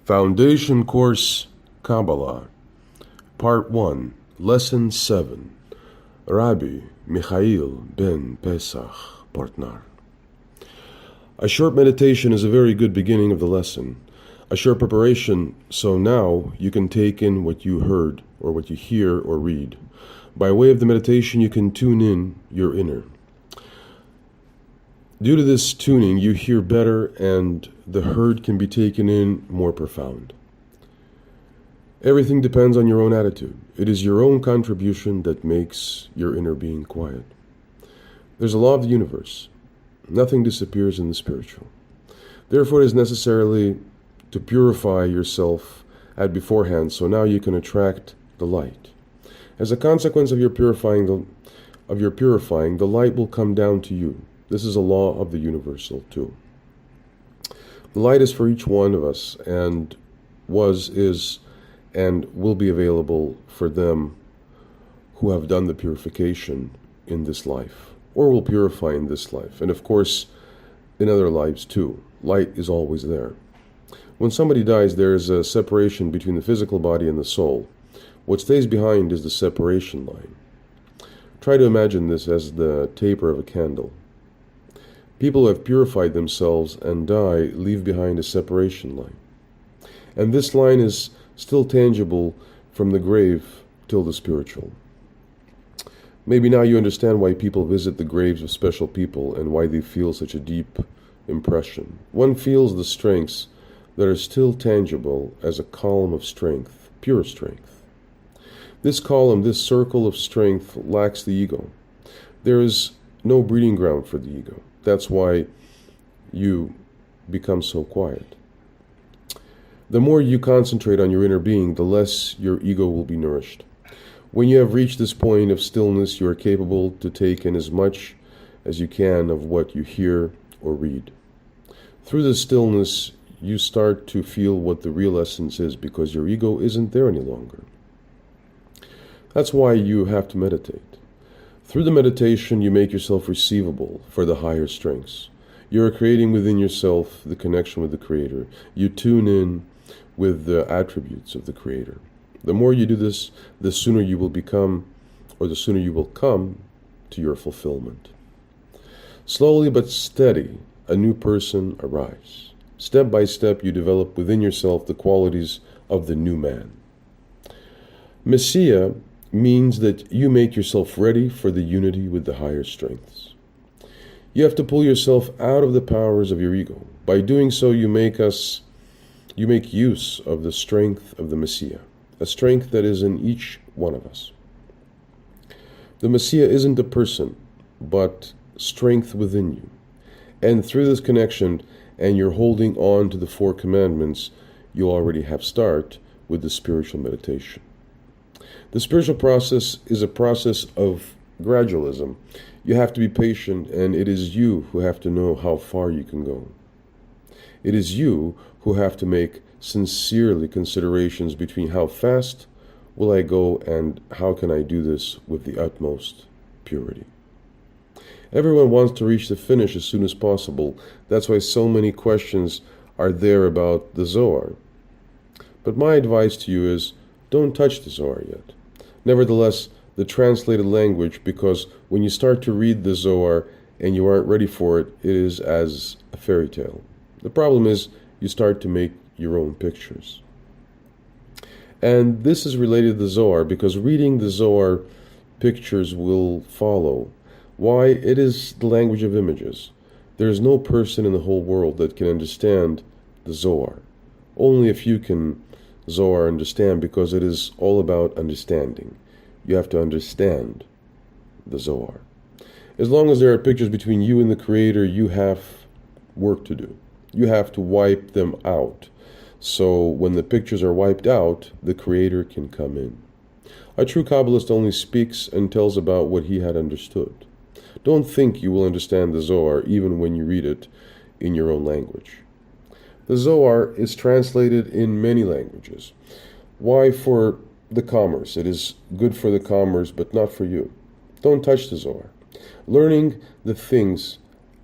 Foundation Course Kabbalah, Part 1, Lesson 7, Rabbi Michael-ben-Pesach, Portnaar. A short meditation is a very good beginning of the lesson, a short preparation, so now you can take in what you heard or what you hear or read. By way of the meditation, you can tune in your inner. Due to this tuning, you hear better and the heard can be taken in more profound. Everything depends on your own attitude. It is your own contribution that makes your inner being quiet. There's a law of the universe. Nothing disappears in the spiritual. Therefore, it is necessarily to purify yourself at beforehand, so now you can attract the light. As a consequence of your purifying, the light will come down to you. This is a law of the universal too. The light is for each one of us and is, and will be available for them who have done the purification in this life, or will purify in this life, and of course in other lives too. Light is always there. When somebody dies, there is a separation between the physical body and the soul. What stays behind is the separation line. Try to imagine this as the taper of a candle. People who have purified themselves and die leave behind a separation line. And this line is still tangible from the grave till the spiritual. Maybe now you understand why people visit the graves of special people and why they feel such a deep impression. One feels the strengths that are still tangible as a column of strength, pure strength. This column, this circle of strength, lacks the ego. There is no breeding ground for the ego. That's why you become so quiet. The more you concentrate on your inner being, the less your ego will be nourished. When you have reached this point of stillness, you are capable to take in as much as you can of what you hear or read. Through this stillness, you start to feel what the real essence is, because your ego isn't there any longer. That's why you have to meditate. Through the meditation, you make yourself receivable for the higher strengths. You are creating within yourself the connection with the Creator. You tune in with the attributes of the Creator. The more you do this, the sooner you will become, or the sooner you will come to your fulfillment. Slowly but steady, a new person arrives. Step by step, you develop within yourself the qualities of the new man. Messiah means that you make yourself ready for the unity with the higher strengths. You have to pull yourself out of the powers of your ego. By doing so, you make use of the strength of the Messiah, a strength that is in each one of us. The Messiah isn't a person, but strength within you. And through this connection, and you're holding on to the 4 commandments, you already have start with the spiritual meditation. The spiritual process is a process of gradualism. You have to be patient, and it is you who have to know how far you can go. It is you who have to make sincerely considerations between how fast will I go and how can I do this with the utmost purity. Everyone wants to reach the finish as soon as possible. That's why so many questions are there about the Zohar. But my advice to you is, don't touch the Zohar yet. Nevertheless, the translated language, because when you start to read the Zohar and you aren't ready for it, it is as a fairy tale. The problem is you start to make your own pictures. And this is related to the Zohar, because reading the Zohar, pictures will follow. Why? It is the language of images. There is no person in the whole world that can understand the Zohar. Only a few can Zohar understand, because it is all about understanding. You have to understand the Zohar. As long as there are pictures between you and the Creator, you have work to do. You have to wipe them out. So when the pictures are wiped out, the Creator can come in. A true Kabbalist only speaks and tells about what he had understood. Don't think you will understand the Zohar even when you read it in your own language. The Zohar is translated in many languages. Why? For the commerce. It is good for the commerce, but not for you. Don't touch the Zohar. Learning the things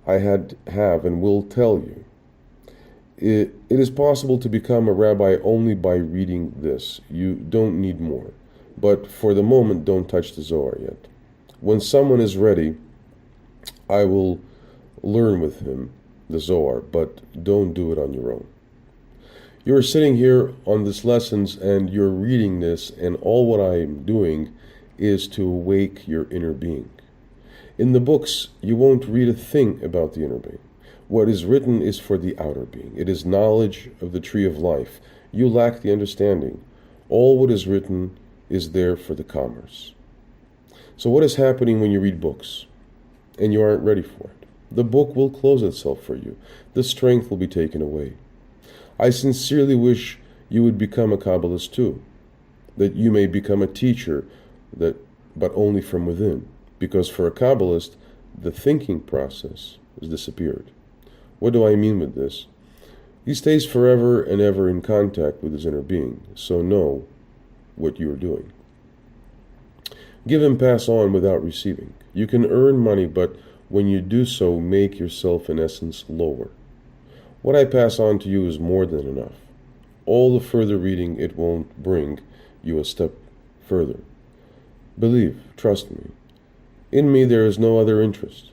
I have and will tell you It is possible to become a rabbi only by reading this. You don't need more. But for the moment, don't touch the Zohar yet. When someone is ready, I will learn with him the Zohar, but don't do it on your own. You're sitting here on this lessons and you're reading this, and all what I'm doing is to awake your inner being. In the books, you won't read a thing about the inner being. What is written is for the outer being. It is knowledge of the tree of life. You lack the understanding. All what is written is there for the commerce. So what is happening when you read books and you aren't ready for it? The book will close itself for you. The strength will be taken away. I sincerely wish you would become a Kabbalist too, that you may become a teacher, but only from within, because for a Kabbalist, the thinking process has disappeared. What do I mean with this? He stays forever and ever in contact with his inner being, so know what you are doing. Give and pass on without receiving. You can earn money, but when you do so, make yourself in essence lower. What I pass on to you is more than enough. All the further reading, it won't bring you a step further. Believe, trust me. In me there is no other interest.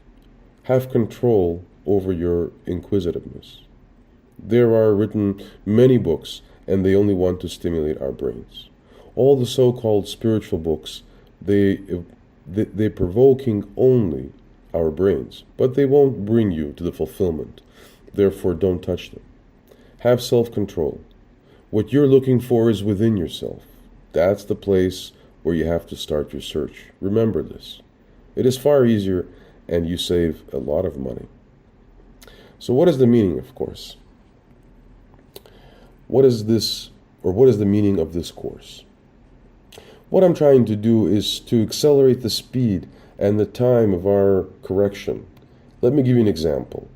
Have control over your inquisitiveness. There are written many books, and they only want to stimulate our brains. All the so-called spiritual books, they're provoking only our brains, but they won't bring you to the fulfillment. Therefore, don't touch them. Have self-control. What you're looking for is within yourself. That's the place where you have to start your search. Remember this. It is far easier, and you save a lot of money. So what is the meaning, of course? What is the meaning of this course? What I'm trying to do is to accelerate the speed and the time of our correction. Let me give you an example.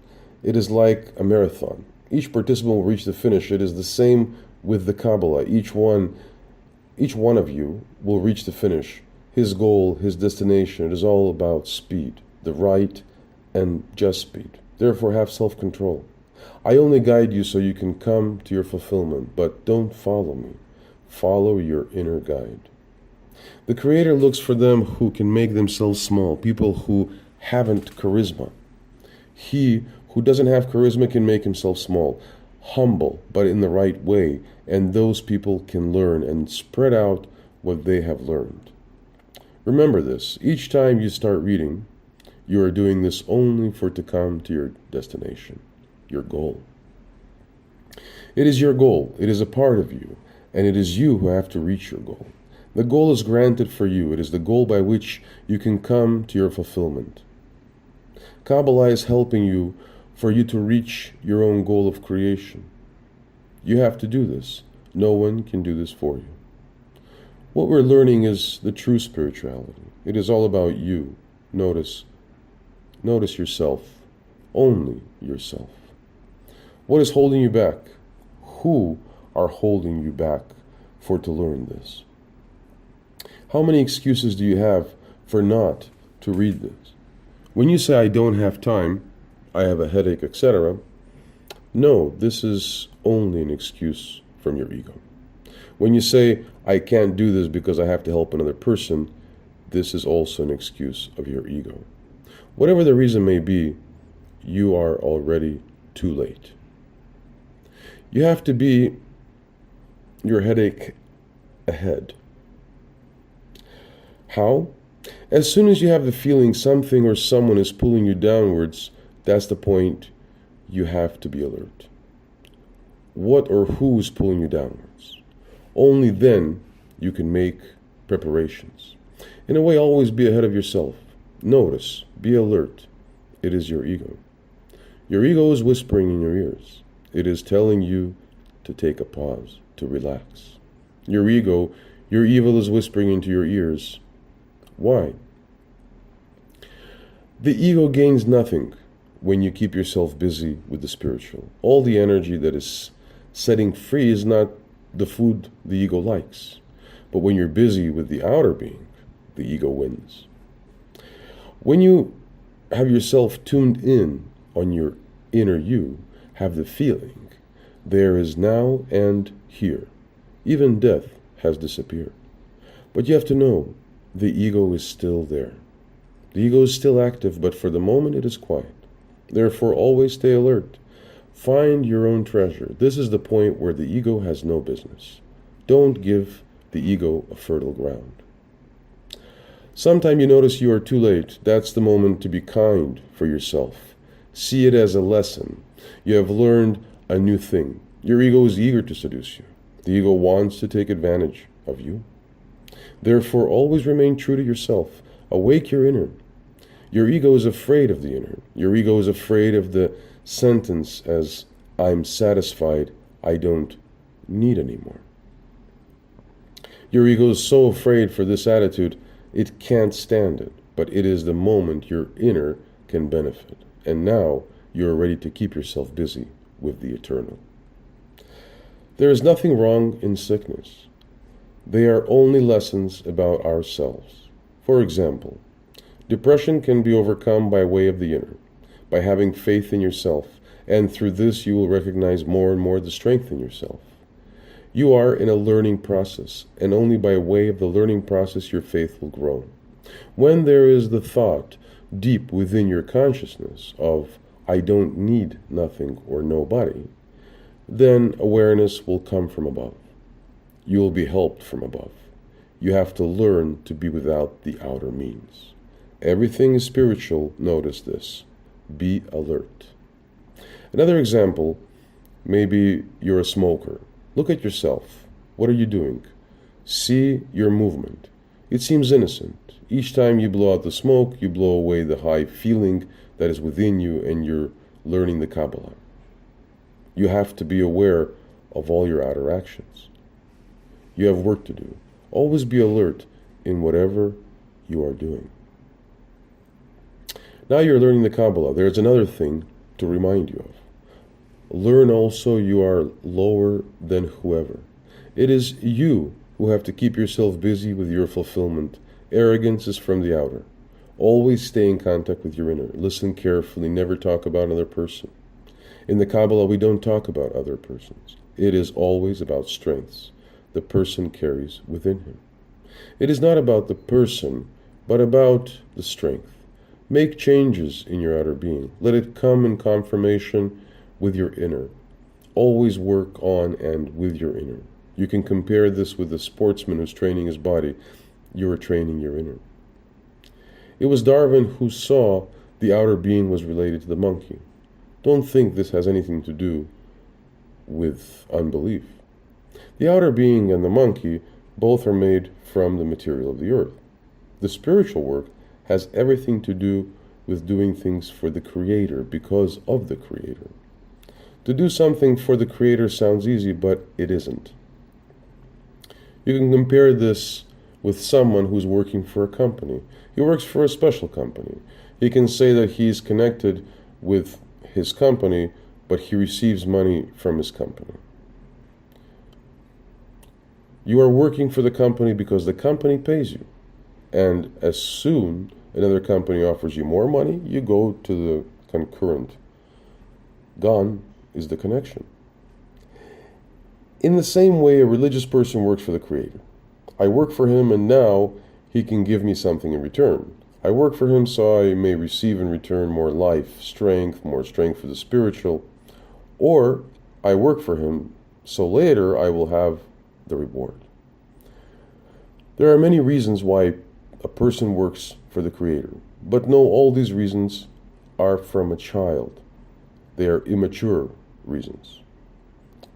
It is like a marathon. Each participant will reach the finish. It is the same with the Kabbalah. Each one of you will reach the finish. His goal, his destination, it is all about speed, the right and just speed. Therefore, have self-control. I only guide you so you can come to your fulfillment, but don't follow me. Follow your inner guide. The Creator looks for them who can make themselves small, people who haven't charisma. He who doesn't have charisma can make himself small, humble, but in the right way, and those people can learn and spread out what they have learned. Remember this, each time you start reading, you are doing this only for to come to your destination, your goal. It is your goal, it is a part of you, and it is you who have to reach your goal. The goal is granted for you, it is the goal by which you can come to your fulfillment. Kabbalah is helping you for you to reach your own goal of creation. You have to do this. No one can do this for you. What we're learning is the true spirituality. It is all about you. Notice yourself. Only yourself. What is holding you back? Who are holding you back to learn this? How many excuses do you have for not to read this? When you say, I don't have time, I have a headache, etc., no, this is only an excuse from your ego. When you say, I can't do this because I have to help another person, this is also an excuse of your ego. Whatever the reason may be, you are already too late. You have to be your headache ahead. How? As soon as you have the feeling something or someone is pulling you downwards, that's the point you have to be alert. What or who is pulling you downwards? Only then you can make preparations. In a way, always be ahead of yourself. Notice, be alert. It is your ego. Your ego is whispering in your ears. It is telling you to take a pause, to relax. Your ego, your evil is whispering into your ears. Why? The ego gains nothing when you keep yourself busy with the spiritual. All the energy that is setting free is not the food the ego likes. But when you're busy with the outer being, the ego wins. When you have yourself tuned in on your inner you, have the feeling, There is now and here. Even death has disappeared. But you have to know, the ego is still there. The ego is still active, but for the moment it is quiet. Therefore, always stay alert. Find your own treasure. This is the point where the ego has no business. Don't give the ego a fertile ground. Sometime you notice you are too late. That's the moment to be kind for yourself. See it as a lesson. You have learned a new thing. Your ego is eager to seduce you. The ego wants to take advantage of you. Therefore, always remain true to yourself. Awake your inner. Your ego is afraid of the inner. Your ego is afraid of the sentence as, I'm satisfied, I don't need anymore. Your ego is so afraid for this attitude, it can't stand it. But it is the moment your inner can benefit. And now you are ready to keep yourself busy with the eternal. There is nothing wrong in sickness. They are only lessons about ourselves. For example, depression can be overcome by way of the inner, by having faith in yourself, and through this you will recognize more and more the strength in yourself. You are in a learning process, and only by way of the learning process your faith will grow. When there is the thought deep within your consciousness of, I don't need nothing or nobody, then awareness will come from above. You will be helped from above. You have to learn to be without the outer means. Everything is spiritual, notice this. Be alert. Another example, maybe you're a smoker. Look at yourself. What are you doing? See your movement. It seems innocent. Each time you blow out the smoke, you blow away the high feeling that is within you, and you're learning the Kabbalah. You have to be aware of all your outer actions. You have work to do. Always be alert in whatever you are doing. Now you're learning the Kabbalah. There's another thing to remind you of. Learn also you are lower than whoever. It is you who have to keep yourself busy with your fulfillment. Arrogance is from the outer. Always stay in contact with your inner. Listen carefully. Never talk about another person. In the Kabbalah, we don't talk about other persons. It is always about strengths the person carries within him. It is not about the person, but about the strength. Make changes in your outer being. Let it come in confirmation with your inner. Always work on and with your inner. You can compare this with a sportsman who's training his body. You are training your inner. It was Darwin who saw the outer being was related to the monkey. Don't think this has anything to do with unbelief. The outer being and the monkey both are made from the material of the earth. The spiritual work has everything to do with doing things for the Creator because of the Creator. To do something for the Creator sounds easy, but it isn't. You can compare this with someone who's working for a company. He works for a special company. He can say that he's connected with his company, but he receives money from his company. You are working for the company because the company pays you. And as soon another company offers you more money, you go to the concurrent. Gone is the connection. In the same way, a religious person works for the Creator. I work for him, and now he can give me something in return. I work for him so I may receive in return more life, more strength for the spiritual. Or I work for him so later I will have the reward. There are many reasons why a person works for the Creator, but no, all these reasons are from a child. They are immature reasons.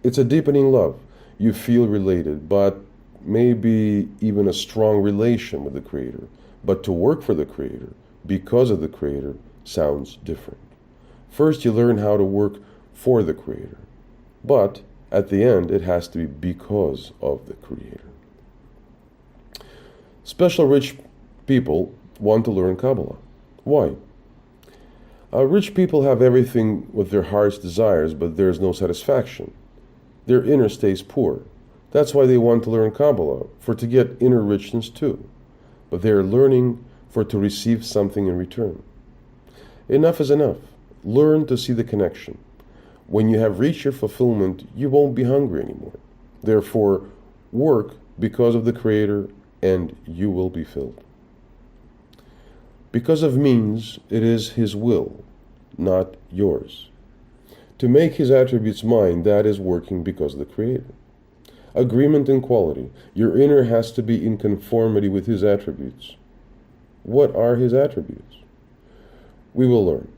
It's a deepening love. You feel related, but maybe even a strong relation with the Creator. But to work for the Creator, because of the Creator, sounds different. First, you learn how to work for the Creator. But at the end, it has to be because of the Creator. Special rich people want to learn Kabbalah. Why? Rich people have everything what their heart's desires, but there's no satisfaction. Their inner stays poor. That's why they want to learn Kabbalah, for to get inner richness too. But they are learning for to receive something in return. Enough is enough. Learn to see the connection. When you have reached your fulfillment, you won't be hungry anymore. Therefore, work because of the Creator, and you will be filled. Because of means, it is His will, not yours. To make His attributes mine, that is working because of the Creator. Agreement and quality. Your inner has to be in conformity with His attributes. What are His attributes? We will learn.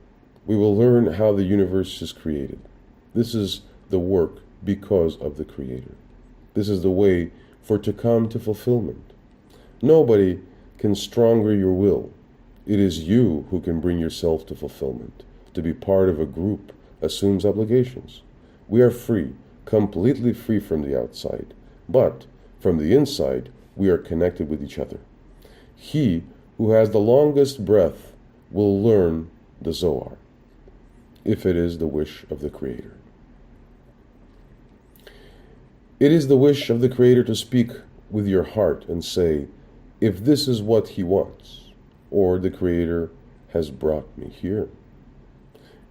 We will learn how the universe is created. This is the work because of the Creator. This is the way for to come to fulfillment. Nobody can stronger your will. It is you who can bring yourself to fulfillment. To be part of a group assumes obligations. We are free, completely free from the outside, but from the inside we are connected with each other. He who has the longest breath will learn the Zohar, if it is the wish of the Creator. It is the wish of the Creator to speak with your heart and say, if this is what He wants, or the Creator has brought me here.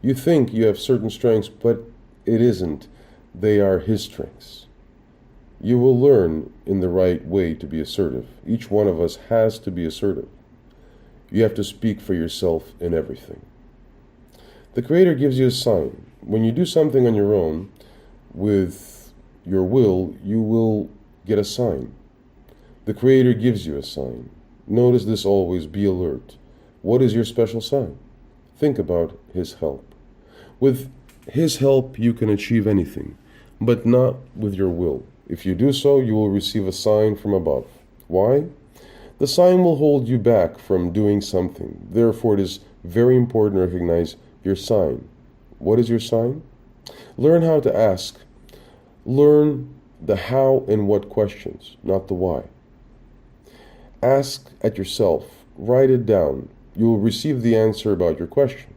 You think you have certain strengths, but it isn't. They are His strengths. You will learn in the right way to be assertive. Each one of us has to be assertive. You have to speak for yourself in everything. The Creator gives you a sign. When you do something on your own, with your will, you will get a sign. The Creator gives you a sign. Notice this always, be alert. What is your special sign? Think about His help. With His help you can achieve anything, but not with your will. If you do so, you will receive a sign from above. Why? The sign will hold you back from doing something. Therefore, it is very important to recognize your sign. What is your sign? Learn how to ask. Learn the how and what questions, not the why. Ask at yourself. Write it down. You will receive the answer about your question.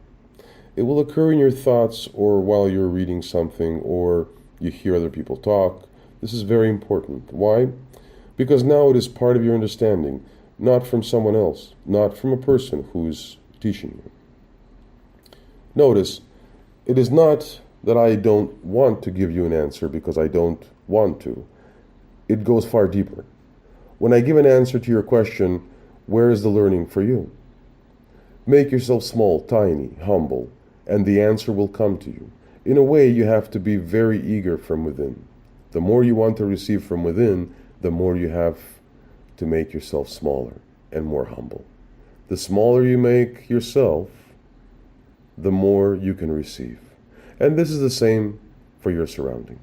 It will occur in your thoughts or while you're reading something or you hear other people talk. This is very important. Why? Because now it is part of your understanding, not from someone else, not from a person who's teaching you. Notice, it is not that I don't want to give you an answer because I don't want to. It goes far deeper. When I give an answer to your question, where is the learning for you? Make yourself small, tiny, humble, and the answer will come to you. In a way, you have to be very eager from within. The more you want to receive from within, the more you have to make yourself smaller and more humble. The smaller you make yourself, the more you can receive. And this is the same for your surrounding.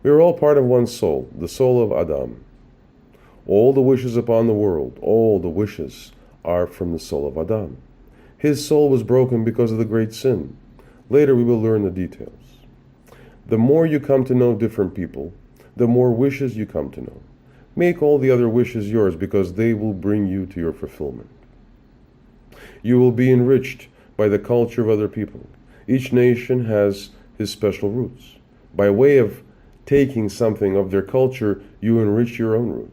We are all part of one soul, the soul of Adam. All the wishes upon the world, all the wishes are from the soul of Adam. His soul was broken because of the great sin. Later we will learn the details. The more you come to know different people, the more wishes you come to know. Make all the other wishes yours because they will bring you to your fulfillment. You will be enriched by the culture of other people. Each nation has his special roots. By way of taking something of their culture, you enrich your own root.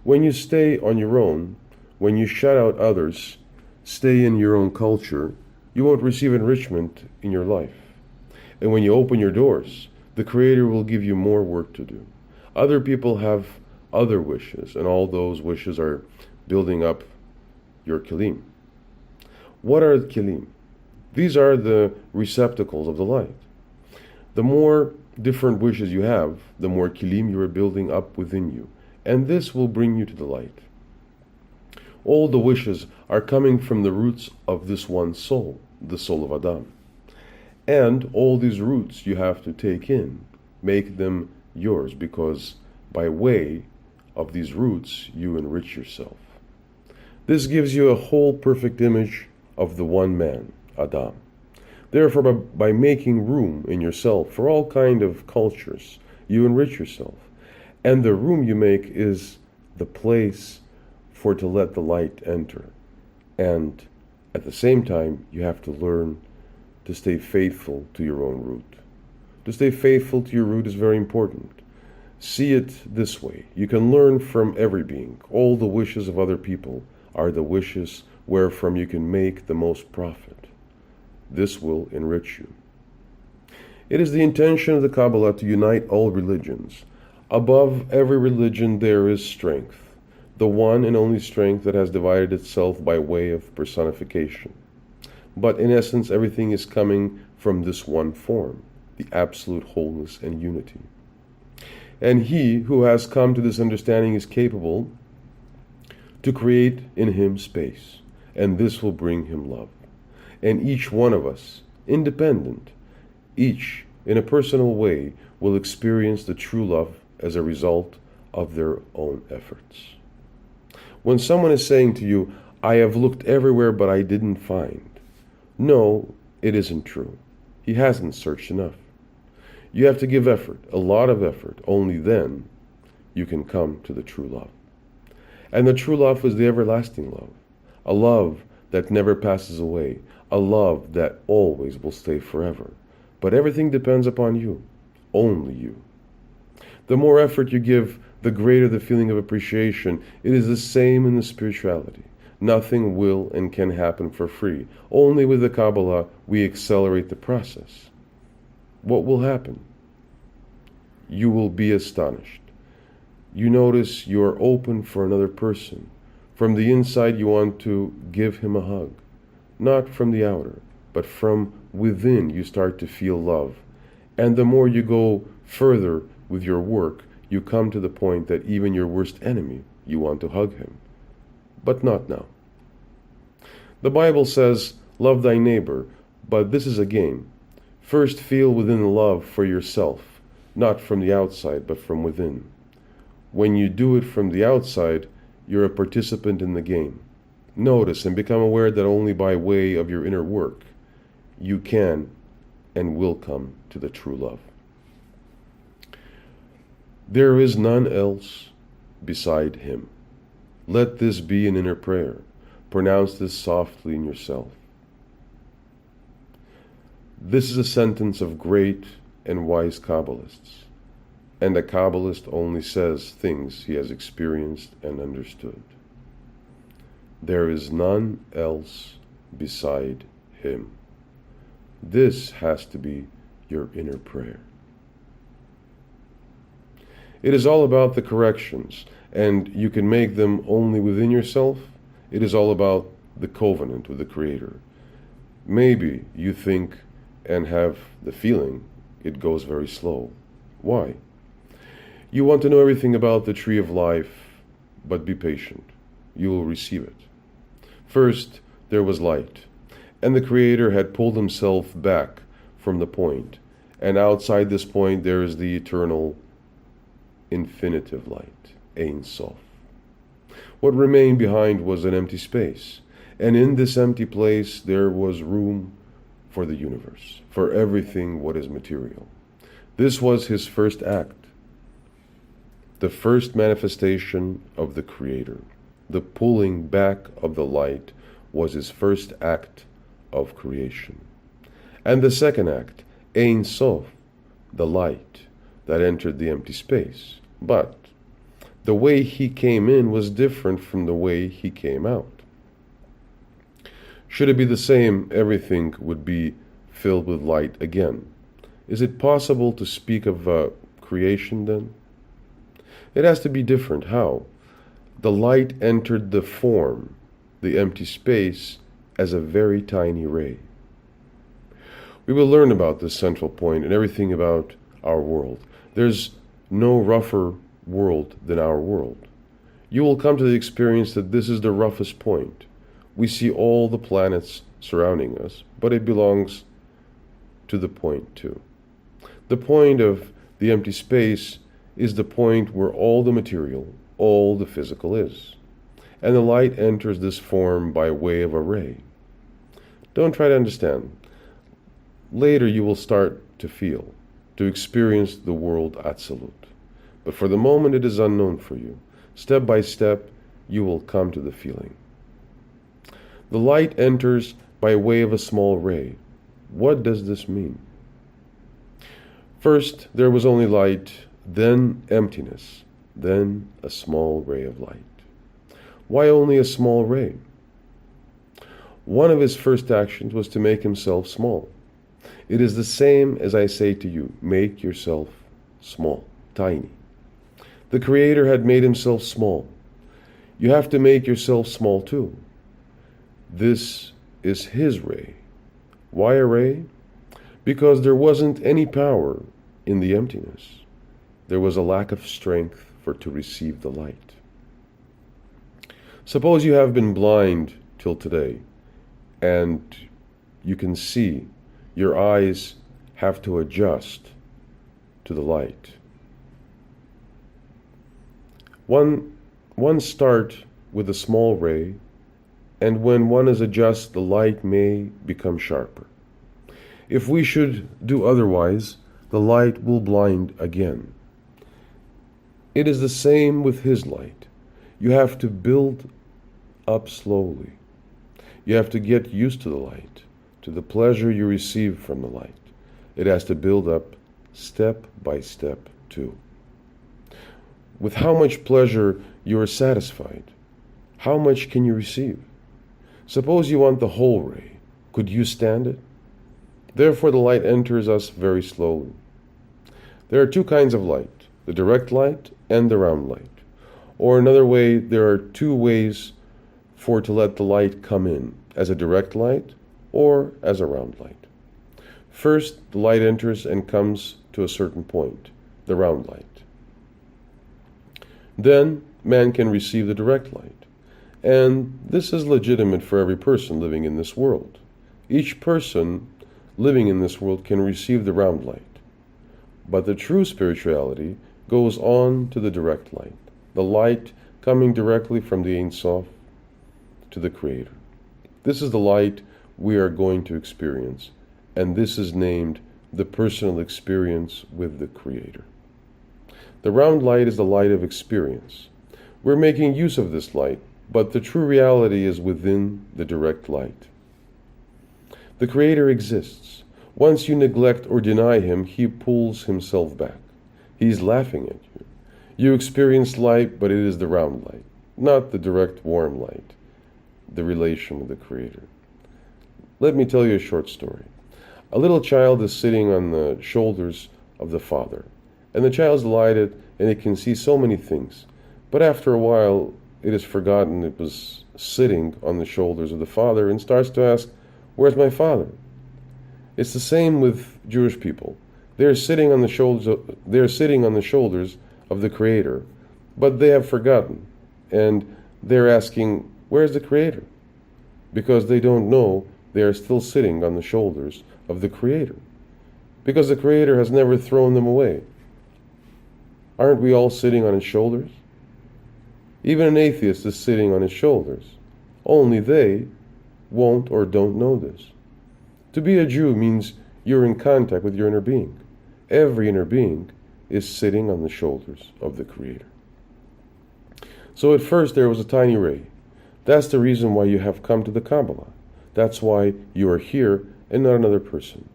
When you stay on your own, when you shut out others, stay in your own culture, you won't receive enrichment in your life. And when you open your doors, the Creator will give you more work to do. Other people have other wishes, and all those wishes are building up your kilim. What are kilim? These are the receptacles of the light. The more different wishes you have, the more kilim you are building up within you, and this will bring you to the light. All the wishes are coming from the roots of this one soul, the soul of Adam. And all these roots you have to take in, make them yours, because by way of these roots you enrich yourself. This gives you a whole perfect image of the one man, Adam. Therefore, by making room in yourself for all kind of cultures, you enrich yourself. And the room you make is the place for to let the light enter. And at the same time, you have to learn to stay faithful to your own root. To stay faithful to your root is very important. See it this way. You can learn from every being. All the wishes of other people are the wishes wherefrom you can make the most profit. This will enrich you. It is the intention of the Kabbalah to unite all religions. Above every religion there is strength, the one and only strength that has divided itself by way of personification. But in essence, everything is coming from this one form, the absolute wholeness and unity. And he who has come to this understanding is capable to create in him space, and this will bring him love. And each one of us, independent, each in a personal way, will experience the true love as a result of their own efforts. When someone is saying to you, I have looked everywhere but I didn't find, no, it isn't true. He hasn't searched enough. You have to give effort, a lot of effort. Only then you can come to the true love. And the true love is the everlasting love, a love that never passes away, a love that always will stay forever. But everything depends upon you, only you. The more effort you give, the greater the feeling of appreciation. It is the same in the spirituality. Nothing will and can happen for free. Only with the Kabbalah we accelerate the process. What will happen? You will be astonished. You notice you are open for another person. From the inside you want to give him a hug. Not from the outer, but from within you start to feel love. And the more you go further with your work, you come to the point that even your worst enemy, you want to hug him. But not now. The Bible says, love thy neighbor, but this is a game. First feel within the love for yourself, not from the outside, but from within. When you do it from the outside, you're a participant in the game. Notice and become aware that only by way of your inner work, you can and will come to the true love. There is none else beside him. Let this be an inner prayer. Pronounce this softly in yourself. This is a sentence of great and wise Kabbalists, and a Kabbalist only says things he has experienced and understood. There is none else beside him. This has to be your inner prayer. It is all about the corrections, and you can make them only within yourself. It is all about the covenant with the Creator. Maybe you think and have the feeling it goes very slow. Why? You want to know everything about the tree of life, but be patient. You will receive it. First, there was light, and the Creator had pulled himself back from the point, and outside this point there is the eternal infinitive light, Ein Sof. What remained behind was an empty space, and in this empty place there was room for the universe, for everything what is material. This was his first act, the first manifestation of the Creator. The pulling back of the light was his first act of creation. And the second act, Ein Sof, the light that entered the empty space. But the way he came in was different from the way he came out. Should it be the same, everything would be filled with light again. Is it possible to speak of creation then? It has to be different. How? The light entered the form, the empty space, as a very tiny ray. We will learn about this central point and everything about our world. There's no rougher world than our world. You will come to the experience that this is the roughest point. We see all the planets surrounding us, but it belongs to the point too. The point of the empty space is the point where all the material, all the physical is. And the light enters this form by way of a ray. Don't try to understand. Later you will start to feel, to experience the world absolute. But for the moment it is unknown for you. Step by step you will come to the feeling. The light enters by way of a small ray. What does this mean? First there was only light, then emptiness, then a small ray of light. Why only a small ray? One of his first actions was to make himself small. It is the same as I say to you, make yourself small, tiny. The Creator had made himself small. You have to make yourself small too. This is his ray. Why a ray? Because there wasn't any power in the emptiness. There was a lack of strength to receive the light. Suppose you have been blind till today, and you can see. Your eyes have to adjust to the light. One start with a small ray, and when one is adjusted, the light may become sharper. If we should do otherwise, the light will blind again. It is the same with his light. You have to build up slowly. You have to get used to the light, to the pleasure you receive from the light. It has to build up step by step too. With how much pleasure you are satisfied, how much can you receive? Suppose you want the whole ray. Could you stand it? Therefore the light enters us very slowly. There are two kinds of light, the direct light and the round light. Or another way, there are two ways to let the light come in, as a direct light or as a round light. First, the light enters and comes to a certain point, the round light. Then, man can receive the direct light. And this is legitimate for every person living in this world. Each person living in this world can receive the round light. But the true spirituality goes on to the direct light, the light coming directly from the Ein Sof to the Creator. This is the light we are going to experience, and this is named the personal experience with the Creator. The round light is the light of experience. We're making use of this light, but the true reality is within the direct light. The Creator exists. Once you neglect or deny him, he pulls himself back. He's laughing at you. You experience light, but it is the round light, not the direct warm light, the relation with the Creator. Let me tell you a short story. A little child is sitting on the shoulders of the father, and the child is delighted, and it can see so many things. But after a while, it has forgotten it was sitting on the shoulders of the father and starts to ask, "Where's my father?" It's the same with Jewish people. They are sitting on the shoulders of the Creator, but they have forgotten, and they're asking, "Where's the Creator?" Because they don't know they are still sitting on the shoulders of the Creator, because the Creator has never thrown them away. Aren't we all sitting on his shoulders? Even an atheist is sitting on his shoulders. Only they won't or don't know this. To be a Jew means you're in contact with your inner being. Every inner being is sitting on the shoulders of the Creator. So at first there was a tiny ray. That's the reason why you have come to the Kabbalah. That's why you are here and not another person.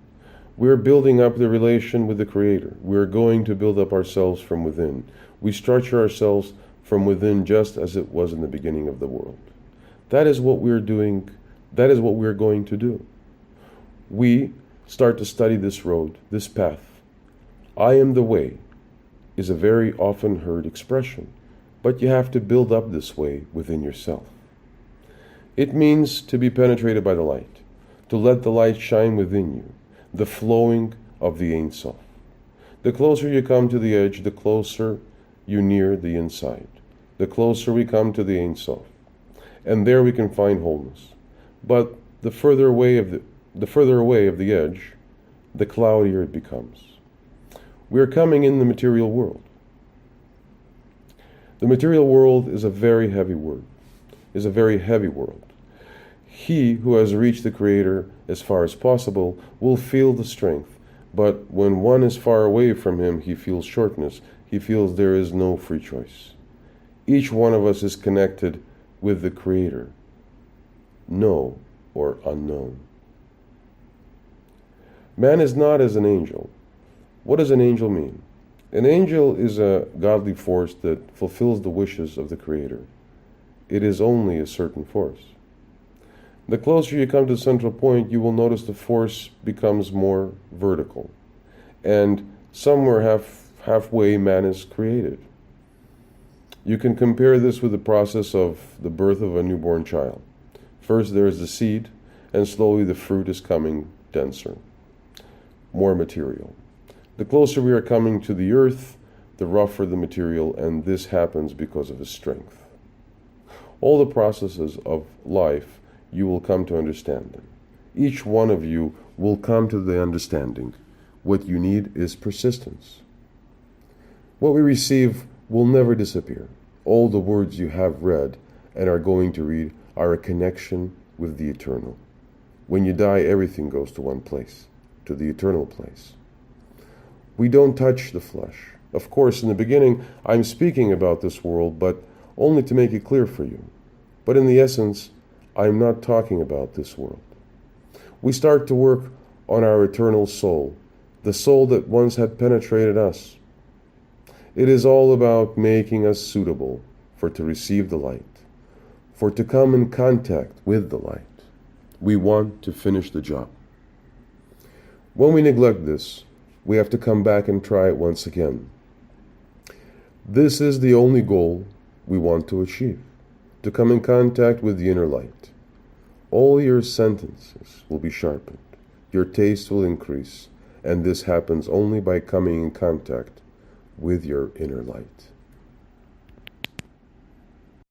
We're building up the relation with the Creator. We're going to build up ourselves from within. We structure ourselves from within just as it was in the beginning of the world. That is what we're doing. That is what we're going to do. We start to study this road, this path. I am the way is a very often heard expression, but you have to build up this way within yourself. It means to be penetrated by the light, to let the light shine within you, the flowing of the Ein Sof. The closer you come to the edge, the closer you near the inside. The closer we come to the Ein Sof, and there we can find wholeness. But the further away of the edge, the cloudier it becomes. We are coming in the material world. The material world is a very heavy world. He who has reached the Creator as far as possible will feel the strength, but when one is far away from him, he feels shortness. He feels there is no free choice. Each one of us is connected with the Creator, know or unknown. Man is not as an angel. What does an angel mean? An angel is a godly force that fulfills the wishes of the Creator. It is only a certain force. The closer you come to the central point, you will notice the force becomes more vertical. And somewhere halfway man is created. You can compare this with the process of the birth of a newborn child. First there is the seed, and slowly the fruit is coming denser, more material. The closer we are coming to the earth, the rougher the material, and this happens because of his strength. All the processes of life, you will come to understand them. Each one of you will come to the understanding. What you need is persistence. What we receive will never disappear. All the words you have read and are going to read are a connection with the eternal. When you die, everything goes to one place, to the eternal place. We don't touch the flesh. Of course, in the beginning, I'm speaking about this world, but only to make it clear for you. But in the essence, I'm not talking about this world. We start to work on our eternal soul, the soul that once had penetrated us. It is all about making us suitable for to receive the light, for to come in contact with the light. We want to finish the job. When we neglect this, we have to come back and try it once again. This is the only goal we want to achieve, to come in contact with the inner light. All your sentences will be sharpened, your taste will increase, and this happens only by coming in contact with your inner light.